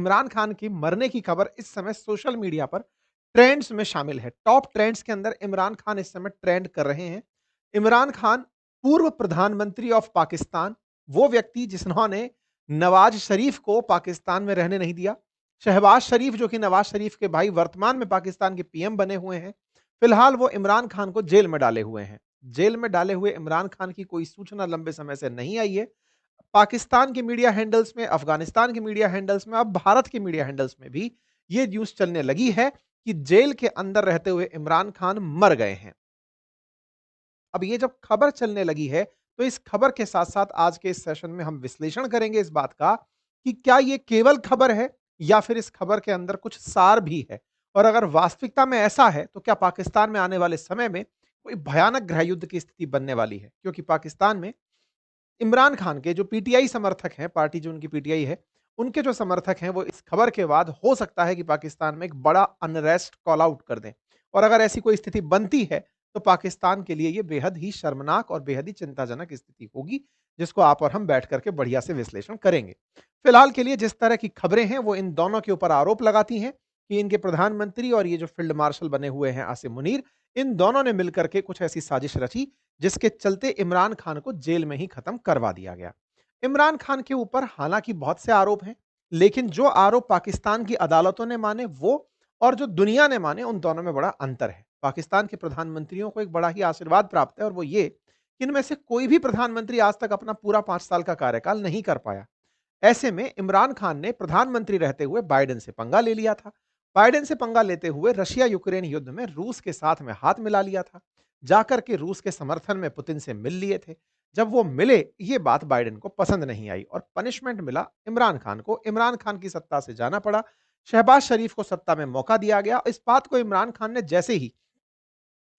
इमरान खान की मरने की खबर इस समय सोशल मीडिया पर ट्रेंड्स में शामिल है। टॉप ट्रेंड्स के अंदर इमरान खान इस समय ट्रेंड कर रहे हैं। इमरान खान पूर्व प्रधानमंत्री ऑफ पाकिस्तान, वो व्यक्ति जिन्होंने नवाज शरीफ को पाकिस्तान में रहने नहीं दिया। शहबाज शरीफ जो कि नवाज शरीफ के भाई वर्तमान में पाकिस्तान के पीएम बने हुए हैं। फिलहाल वो इमरान खान को जेल में डाले हुए हैं। जेल में डाले हुए इमरान खान की कोई सूचना लंबे समय से नहीं आई है। पाकिस्तान के मीडिया हैंडल्स में, अफगानिस्तान के मीडिया हैंडल्स में, अब भारत के मीडिया हैंडल्स में भी ये न्यूज़ चलने लगी है कि जेल के अंदर रहते हुए इमरान खान मर गए हैं। अब ये जब खबर चलने लगी है, तो इस खबर के साथ-साथ आज के इस सेशन में हम विश्लेषण करेंगे इस बात का कि क्या ये केवल खबर है या फिर इस खबर के अंदर कुछ सार भी है? और अगर वास्तविकता में ऐसा है, तो क्या पाकिस्तान में आने वाले समय में कोई भयानक गृह युद्ध की स्थिति बनने वाली है? क्योंकि पाकिस्तान में इमरान खान के जो पीटीआई समर्थक हैं, पार्टी जो उनकी पीटीआई है, उनके जो समर्थक हैं, वो इस खबर के बाद हो सकता है कि पाकिस्तान में एक बड़ा अनरेस्ट कॉल आउट कर दें। और अगर ऐसी कोई स्थिति बनती है, तो पाकिस्तान के लिए ये बेहद ही शर्मनाक और बेहद ही चिंताजनक स्थिति होगी, जिसको आप और हम बैठ कर के बढ़िया से विश्लेषण करेंगे। फिलहाल के लिए जिस तरह की खबरें हैं, वो इन दोनों के ऊपर आरोप लगाती हैं कि इनके प्रधानमंत्री और ये जो फील्ड मार्शल बने हुए हैं आसिम मुनीर, इन दोनों ने मिलकर के कुछ ऐसी साजिश रची जिसके चलते इमरान खान को जेल में ही खत्म करवा दिया गया। इमरान खान के ऊपर हालांकि बहुत से आरोप हैं, लेकिन जो आरोप पाकिस्तान की अदालतों ने माने वो और जो दुनिया ने माने, उन दोनों में बड़ा अंतर है। पाकिस्तान के प्रधानमंत्रियों को एक बड़ा ही आशीर्वाद प्राप्त है और वो ये कि इनमें से कोई भी प्रधानमंत्री आज तक अपना पूरा 5 साल का कार्यकाल नहीं कर पाया। ऐसे में इमरान खान ने प्रधानमंत्री रहते हुए बाइडेन से पंगा ले लिया था। बाइडेन से पंगा लेते हुए रशिया यूक्रेन युद्ध में रूस के साथ में हाथ मिला लिया था। जाकर के रूस के समर्थन में पुतिन से मिल लिए थे। जब वो मिले, ये बात बाइडेन को पसंद नहीं आई और पनिशमेंट मिला इमरान खान को। इमरान खान की सत्ता से जाना पड़ा। शहबाज शरीफ को सत्ता में मौका दिया गया। इस बात को इमरान खान ने जैसे ही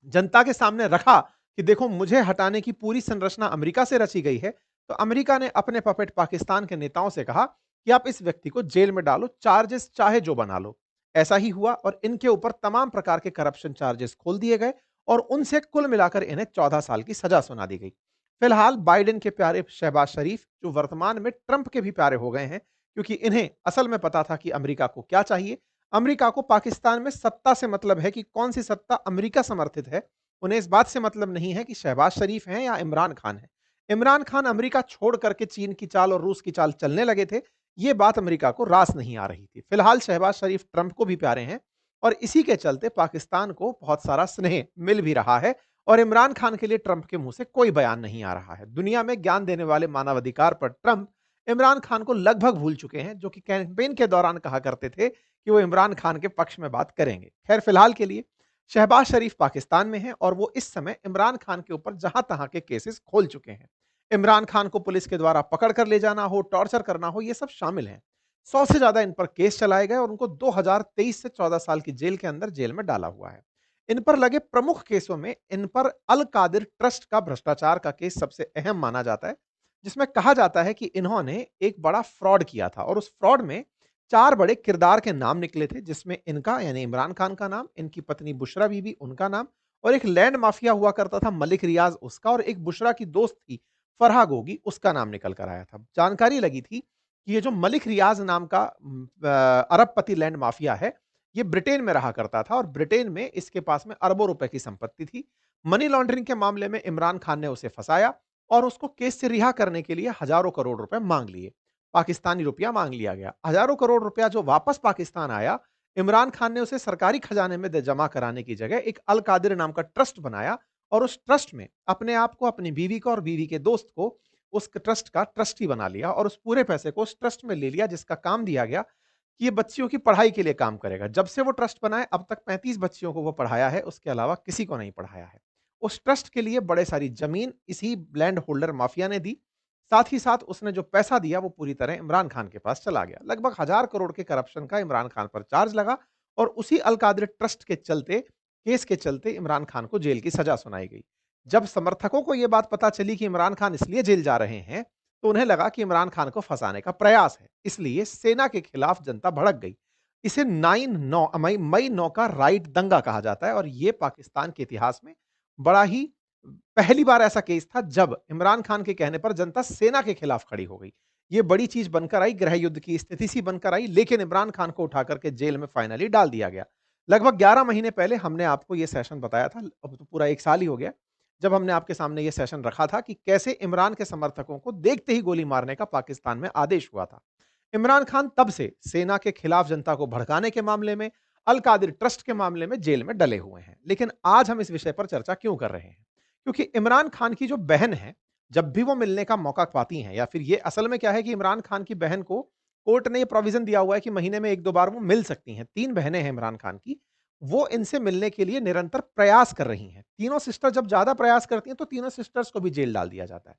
जनता के सामने रखा कि देखो, मुझे हटाने की पूरी संरचना अमेरिका से रची गई है, तो अमेरिका ने अपने पपेट पाकिस्तान के नेताओं से कहा कि आप इस व्यक्ति को जेल में डालो, चार्जेस चाहे जो बना लो। ऐसा ही हुआ और इनके ऊपर तमाम प्रकार के करप्शन चार्जेस खोल दिए गए और उनसे कुल मिलाकर इन्हें 14 साल की सजा सुना दी गई। फिलहाल बाइडेन के प्यारे शहबाज शरीफ, जो वर्तमान में ट्रंप के भी प्यारे हो गए हैं, क्योंकि इन्हें असल में पता था कि अमेरिका को क्या चाहिए। अमेरिका को पाकिस्तान में सत्ता से मतलब है कि कौन सी सत्ता अमेरिका समर्थित है। उन्हें इस बात से मतलब नहीं है कि शहबाज शरीफ हैं या इमरान खान है। इमरान खान अमेरिका छोड़ करके चीन की चाल और रूस की चाल चलने लगे थे। ये बात अमेरिका को रास नहीं आ रही थी। फिलहाल शहबाज शरीफ ट्रंप को भी प्यारे हैं और इसी के चलते पाकिस्तान को बहुत सारा स्नेह मिल भी रहा है और इमरान खान के लिए ट्रंप के मुंह से कोई बयान नहीं आ रहा है। दुनिया में ज्ञान देने वाले मानवाधिकार पर ट्रंप इमरान खान को लगभग भूल चुके हैं, जो कि कैंपेन के दौरान कहा करते थे कि वो इमरान खान के पक्ष में बात करेंगे। खैर, फिलहाल के लिए शहबाज शरीफ पाकिस्तान में हैं और वो इस समय इमरान खान के ऊपर जहां-तहां के केसेस खोल चुके हैं। इमरान खान को पुलिस के द्वारा पकड़ कर ले जाना हो, टॉर्चर करना हो, ये सब शामिल है। 100 से ज्यादा इन पर केस चलाए गए और उनको 2023 से 14 साल की जेल के अंदर जेल में डाला हुआ है। इन पर लगे प्रमुख केसों में इन पर अल कादिर ट्रस्ट का भ्रष्टाचार का केस सबसे अहम माना जाता है, जिसमें कहा जाता है कि इन्होंने एक बड़ा फ्रॉड किया था और उस फ्रॉड में 4 बड़े किरदार के नाम निकले थे, जिसमें इनका यानी इमरान खान का नाम, इनकी पत्नी बुशरा बीबी उनका नाम और एक लैंड माफिया हुआ करता था मलिक रियाज उसका और एक बुशरा की दोस्त थी फरहा गोगी, उसका नाम निकल कर आया था। जानकारी लगी थी कि ये जो मलिक रियाज नाम का अरबपति लैंड माफिया है, ये ब्रिटेन में रहा करता था और ब्रिटेन में इसके पास में अरबों रुपए की संपत्ति थी। मनी लॉन्ड्रिंग के मामले में इमरान खान ने उसे फंसाया और उसको केस से रिहा करने के लिए हजारों करोड़ रुपए मांग लिए। पाकिस्तानी रुपया मांग लिया गया। हजारों करोड़ रुपया जो वापस पाकिस्तान आया, इमरान खान ने उसे सरकारी खजाने में जमा कराने की जगह एक अल कादिर नाम का ट्रस्ट बनाया और उस ट्रस्ट में अपने आप को, अपनी बीवी को और बीवी के दोस्त को उस ट्रस्ट का ट्रस्टी बना लिया और उस पूरे पैसे को उस ट्रस्ट में ले लिया, जिसका काम दिया गया कि ये बच्चियों की पढ़ाई के लिए काम करेगा। जब से वो ट्रस्ट बनाए अब तक 35 बच्चियों को वो पढ़ाया है, उसके अलावा किसी को नहीं पढ़ाया है। उस ट्रस्ट के लिए बड़े सारी जमीन इसी लैंड होल्डर माफिया ने दी। साथ ही साथ उसने जो पैसा दिया वो पूरी तरह इमरान खान के पास चला गया। लगभग 1000 करोड़ के करप्शन का इमरान खान पर चार्ज लगा और उसी अल कादिर ट्रस्ट के चलते, केस के चलते इमरान खान को जेल की सजा सुनाई गई। जब समर्थकों को यह बात पता चली कि इमरान खान इसलिए जेल जा रहे हैं, तो उन्हें लगा कि इमरान खान को फंसाने का प्रयास है। इसलिए सेना के खिलाफ जनता भड़क गई। इसे 9 मई 9 का राइट दंगा कहा जाता है और यह पाकिस्तान के इतिहास में बड़ा ही पहली बार ऐसा केस था जब इमरान खान के कहने पर जनता सेना के खिलाफ खड़ी हो गई। ये बड़ी चीज़ बनकर आई, गृह युद्ध की स्थिति सी बनकर आई, लेकिन इमरान खान को उठा कर के जेल में फाइनली डाल दिया गया। लगभग 11 महीने पहले हमने आपको ये सेशन बताया था, अब तो पूरा 1 साल ही हो गया, जब हमने आपके सामने ये सेशन रखा था कि कैसे इमरान के समर्थकों को देखते ही गोली मारने का पाकिस्तान में आदेश हुआ था। इमरान खान तब से सेना के खिलाफ जनता को भड़काने के मामले में, अल कादिर ट्रस्ट के मामले में जेल में डले हुए हैं। लेकिन आज हम इस विषय पर चर्चा क्यों कर रहे हैं? क्योंकि इमरान खान की जो बहन है, जब भी वो मिलने का मौका पाती हैं, या फिर ये असल में क्या है कि इमरान खान की बहन को कोर्ट ने ये प्रोविज़न दिया हुआ है कि महीने में 1-2 बार वो मिल सकती हैं। 3 बहनें हैं इमरान खान की, वो इनसे मिलने के लिए निरंतर प्रयास कर रही हैं। तीनों सिस्टर जब ज़्यादा प्रयास करती हैं, तो तीनों सिस्टर्स को भी जेल डाल दिया जाता है।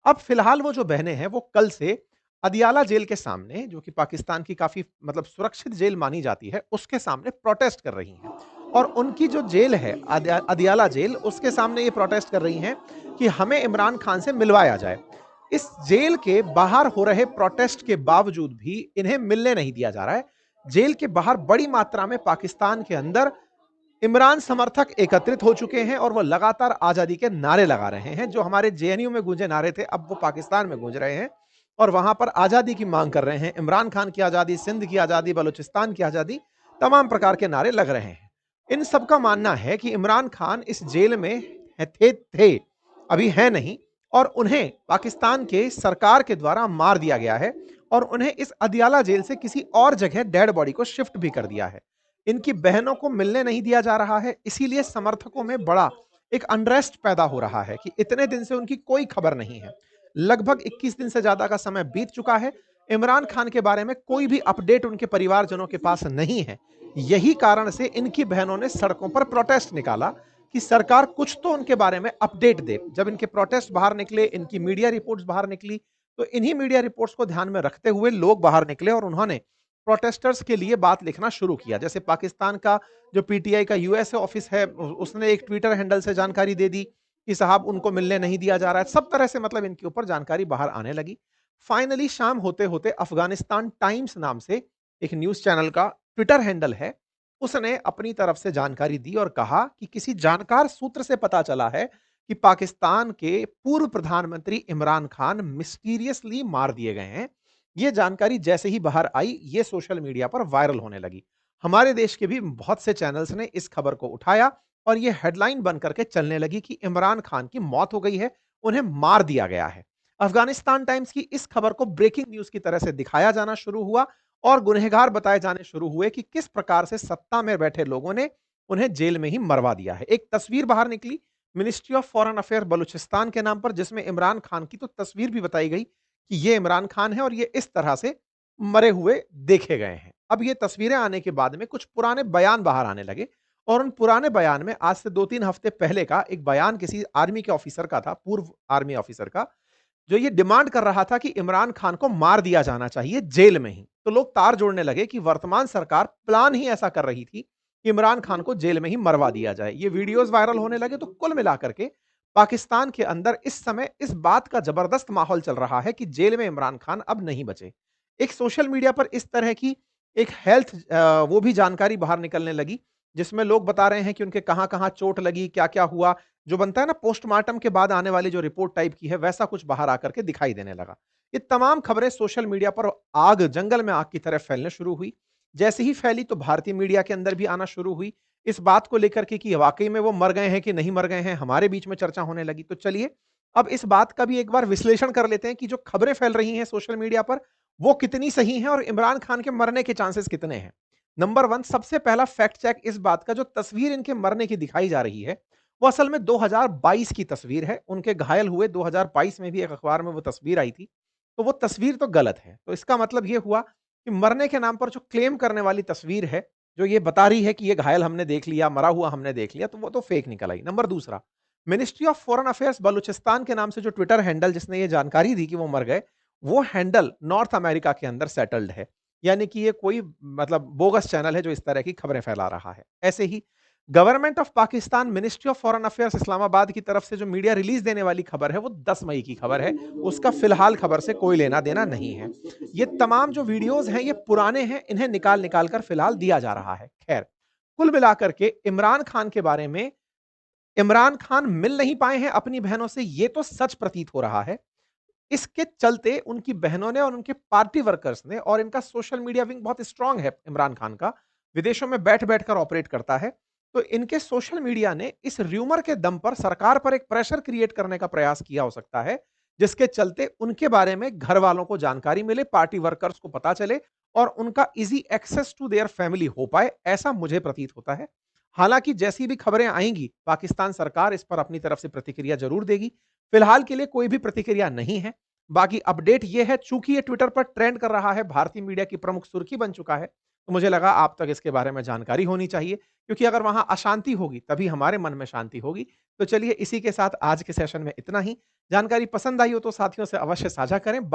अब फिलहाल वो जो बहनें हैं, वो कल से अदियाला जेल के सामने, जो कि पाकिस्तान की काफ़ी मतलब सुरक्षित जेल मानी जाती है, उसके सामने प्रोटेस्ट कर रही हैं। और उनकी जो जेल है, अदियाला जेल, उसके सामने ये प्रोटेस्ट कर रही हैं कि हमें इमरान खान से मिलवाया जाए। इस जेल के बाहर हो रहे प्रोटेस्ट के बावजूद भी इन्हें मिलने नहीं दिया जा रहा है। जेल के बाहर बड़ी मात्रा में पाकिस्तान के अंदर इमरान समर्थक एकत्रित हो चुके हैं और वो लगातार आज़ादी के नारे लगा रहे हैं। जो हमारे जेएनयू में गूंजे नारे थे, अब वो पाकिस्तान में गूंज रहे हैं और वहां पर आज़ादी की मांग कर रहे हैं। इमरान खान की आज़ादी, सिंध की आज़ादी, बलूचिस्तान की आज़ादी, तमाम प्रकार के नारे लग रहे हैं। इन सबका मानना है कि इमरान खान इस जेल में थे, अभी हैं नहीं, और उन्हें पाकिस्तान के सरकार के द्वारा मार दिया गया है और उन्हें इस अदियाला जेल से किसी और जगह डेड बॉडी को शिफ्ट भी कर दिया है। इनकी बहनों को मिलने नहीं दिया जा रहा है, इसीलिए समर्थकों में बड़ा एक अनरेस्ट पैदा हो रहा है कि इतने दिन से उनकी कोई खबर नहीं है। लगभग 21 दिन से ज्यादा का समय बीत चुका है, इमरान खान के बारे में कोई भी अपडेट उनके परिवारजनों के पास नहीं है। यही कारण से इनकी बहनों ने सड़कों पर प्रोटेस्ट निकाला कि सरकार कुछ तो उनके बारे में अपडेट दे। जब इनके प्रोटेस्ट बाहर निकले, इनकी मीडिया रिपोर्ट्स बाहर निकली, तो इन्हीं मीडिया रिपोर्ट्स को ध्यान में रखते हुए लोग बाहर निकले और उन्होंने प्रोटेस्टर्स के लिए बात लिखना शुरू किया। जैसे पाकिस्तान का जो पीटीआई का यूएसए ऑफिस है, उसने एक ट्विटर हैंडल से जानकारी दे दी कि साहब उनको मिलने नहीं दिया जा रहा है। सब तरह से मतलब इनके ऊपर जानकारी बाहर आने लगी। फाइनली शाम होते-होते अफ़गानिस्तान टाइम्स नाम से एक न्यूज़ चैनल का ट्विटर हैंडल है, उसने अपनी तरफ से जानकारी दी और कहा कि किसी जानकार सूत्र से पता चला है कि पाकिस्तान के पूर्व प्रधानमंत्री इमरान खान मिस्टीरियसली मार दिए गए हैं। ये जानकारी जैसे ही बाहर आई, ये सोशल मीडिया पर वायरल होने लगी। हमारे देश के भी बहुत से चैनल्स ने इस खबर को उठाया और ये हेडलाइन बन करके चलने लगी कि इमरान खान की मौत हो गई है, उन्हें मार दिया गया है। अफगानिस्तान टाइम्स की इस खबर को ब्रेकिंग न्यूज़ की तरह से दिखाया जाना शुरू हुआ और गुनहगार बताए जाने शुरू हुए कि किस प्रकार से सत्ता में बैठे लोगों ने उन्हें जेल में ही मरवा दिया है। एक तस्वीर बाहर निकली ministry of foreign affair Balochistan के नाम पर, जिसमें इमरान खान की तो तस्वीर भी बताई गई कि ये इमरान खान है और ये इस तरह से मरे हुए देखे गए हैं। अब ये तस्वीरें आने के बाद में कुछ पुराने बयान बाहर आने लगे और उन पुराने बयान में आज से 2-3 हफ्ते पहले का एक बयान किसी आर्मी के ऑफिसर का था, पूर्व आर्मी ऑफिसर का, जो ये डिमांड कर रहा था कि इमरान खान को मार दिया जाना चाहिए जेल में ही। तो लोग तार जोड़ने लगे कि वर्तमान सरकार प्लान ही ऐसा कर रही थी कि इमरान खान को जेल में ही मरवा दिया जाए। ये वीडियोस वायरल होने लगे तो कुल मिलाकर के पाकिस्तान के अंदर इस समय इस बात का जबरदस्त माहौल चल रहा है कि जेल में इमरान खान अब नहीं बचे। एक सोशल मीडिया पर इस तरह की एक वो भी जानकारी बाहर निकलने लगी, जिसमें लोग बता रहे हैं कि उनके कहां-कहां चोट लगी, क्या-क्या हुआ। जो बनता है ना पोस्टमार्टम के बाद आने वाली जो रिपोर्ट टाइप की है, वैसा कुछ बाहर आकर के दिखाई देने लगा। ये तमाम खबरें सोशल मीडिया पर आग, जंगल में आग की तरह फैलने शुरू हुई। जैसे ही फैली तो भारतीय मीडिया के अंदर भी आना शुरू हुई। इस बात को लेकर के कि वाक़ई में वो मर गए हैं कि नहीं मर गए हैं, हमारे बीच में चर्चा होने लगी। तो चलिए, अब इस बात का भी एक बार विश्लेषण कर लेते हैं कि जो खबरें फैल रही हैं सोशल मीडिया पर, वो कितनी सही हैं और इमरान खान के मरने के चांसेस कितने हैं। नंबर 1, सबसे पहला फैक्ट चेक इस बात का, जो तस्वीर इनके मरने की दिखाई जा रही है, वो असल में 2022 की तस्वीर है। उनके घायल हुए 2022 में भी एक अखबार में वो तस्वीर आई थी। तो वो तस्वीर तो गलत है। तो इसका मतलब ये हुआ कि मरने के नाम पर जो क्लेम करने वाली तस्वीर है, जो ये बता रही है कि ये घायल हमने देख लिया, मरा हुआ हमने देख लिया, तो वो तो फेक निकल आई। नंबर दूसरा, ministry of foreign affairs Balochistan के नाम से जो ट्विटर हैंडल जिसने ये जानकारी दी कि वो मर गए, वो हैंडल नॉर्थ अमेरिका के अंदर सेटल्ड है। यानी कि ये कोई मतलब बोगस चैनल है जो इस तरह की खबरें फैला रहा है। ऐसे ही government of Pakistan ministry of foreign affairs Islamabad की तरफ से जो मीडिया रिलीज देने वाली खबर है, वो 10 मई की खबर है। उसका फिलहाल खबर से कोई लेना देना नहीं है। ये तमाम जो वीडियोस हैं ये पुराने हैं, इन्हें निकाल निकाल कर फिलहाल दिया जा रहा है। खैर, कुल मिलाकर के इमरान खान के बारे में, इमरान खान मिल नहीं पाए हैं अपनी बहनों से, ये तो सच प्रतीत हो रहा है। इसके चलते उनकी बहनों ने और उनके पार्टी वर्कर्स ने और इनका सोशल मीडिया विंग बहुत स्ट्रांग है इमरान खान का, विदेशों में बैठ-बैठ कर ऑपरेट करता है। तो इनके सोशल मीडिया ने इस र्यूमर के दम पर सरकार पर एक प्रेशर क्रिएट करने का प्रयास किया हो सकता है, जिसके चलते उनके बारे में घर वालों को जानकारी मिले, पार्टी वर्कर्स को पता चले और उनका easy access to their family हो पाए, ऐसा मुझे प्रतीत होता है। हालाँकि जैसी भी खबरें आएँगी, पाकिस्तान सरकार इस पर अपनी तरफ से प्रतिक्रिया ज़रूर देगी। फिलहाल के लिए कोई भी प्रतिक्रिया नहीं है। बाकी अपडेट ये है, चूँकि ये ट्विटर पर ट्रेंड कर रहा है, भारतीय मीडिया की प्रमुख सुर्खी बन चुका है, तो मुझे लगा आप तक इसके बारे में जानकारी होनी चाहिए, क्योंकि अगर वहाँ अशांति होगी, तभी हमारे मन में शांति होगी। तो चलिए इसी के साथ आज के सेशन में इतना ही। जानकारी पसंद आई हो तो साथियों से अवश्य साझा करें।